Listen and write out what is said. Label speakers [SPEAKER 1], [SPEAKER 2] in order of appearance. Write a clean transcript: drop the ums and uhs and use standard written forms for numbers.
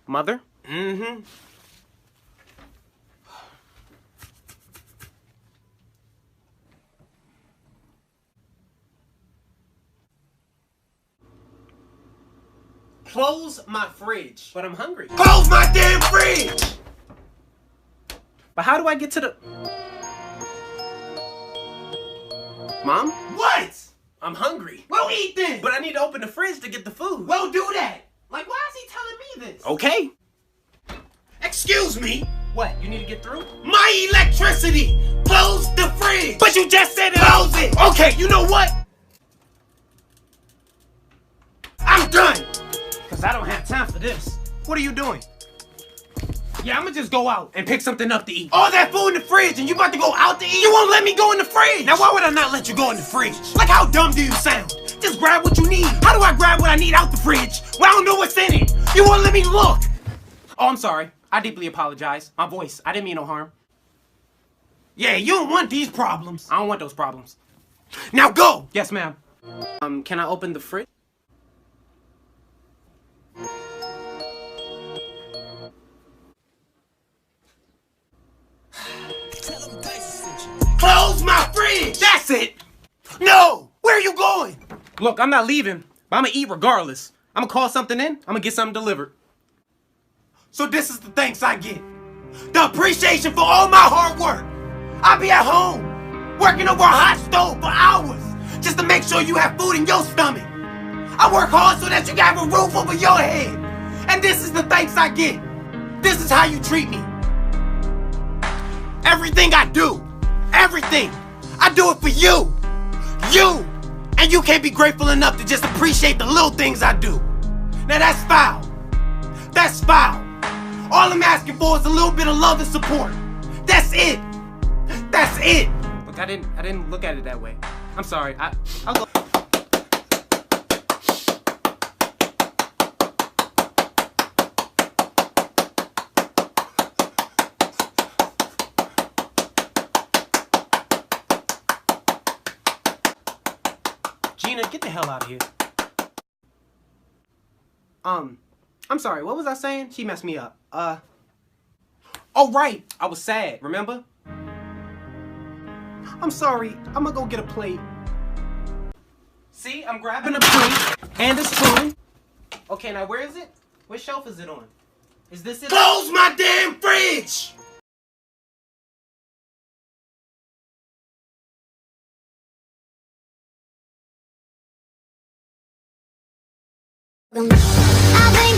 [SPEAKER 1] Mother?
[SPEAKER 2] Mm-hmm.
[SPEAKER 1] Close my fridge.
[SPEAKER 2] But I'm hungry.
[SPEAKER 1] Close my damn fridge!
[SPEAKER 2] But how do I get to the... Mom?
[SPEAKER 1] What?
[SPEAKER 2] I'm hungry.
[SPEAKER 1] Well, eat then!
[SPEAKER 2] But I need to open the fridge to get the food.
[SPEAKER 1] Well, do that! Like, why is he telling me this?
[SPEAKER 2] Okay.
[SPEAKER 1] Excuse me!
[SPEAKER 2] What, you need to get through?
[SPEAKER 1] My electricity! Close the fridge!
[SPEAKER 2] But you just said it!
[SPEAKER 1] Close it! Okay, you know what? I'm done!
[SPEAKER 2] Because I don't have time for this.
[SPEAKER 1] What are you doing?
[SPEAKER 2] Yeah, I'm gonna just go out and pick something up to eat.
[SPEAKER 1] All that food in the fridge and you about to go out to eat? You won't let me go in the fridge! Now why would I not let you go in the fridge? Like, how dumb do you sound? Just grab what you need. How do I grab what I need out the fridge when I don't know what's in it? You won't let me look!
[SPEAKER 2] Oh, I'm sorry. I deeply apologize. My voice. I didn't mean no harm.
[SPEAKER 1] Yeah, you don't want these problems.
[SPEAKER 2] I don't want those problems.
[SPEAKER 1] Now go!
[SPEAKER 2] Yes, ma'am. Can I open the fridge?
[SPEAKER 1] Close my fridge! That's it! No! Where are you going?
[SPEAKER 2] Look, I'm not leaving, but I'm gonna eat regardless. I'm gonna call something in. I'm gonna get something delivered.
[SPEAKER 1] So this is the thanks I get. The appreciation for all my hard work. I'll be at home, working over a hot stove for hours, just to make sure you have food in your stomach. I work hard so that you can have a roof over your head. And this is the thanks I get. This is how you treat me. Everything I do, everything, I do it for you. You. And you can't be grateful enough to just appreciate the little things I do. Now that's foul. That's foul. All I'm asking for is a little bit of love and support. That's it. That's it.
[SPEAKER 2] Look, I didn't look at it that way. I'm sorry. I'll go. Gina, get the hell out of here. I'm sorry, what was I saying? She messed me up. Oh right, I was sad, remember? I'm sorry, I'm gonna go get a plate. See, I'm grabbing a plate and a spoon. Okay, now where is it? What shelf is it on? Is this it?
[SPEAKER 1] Close my damn fridge!
[SPEAKER 3] I've been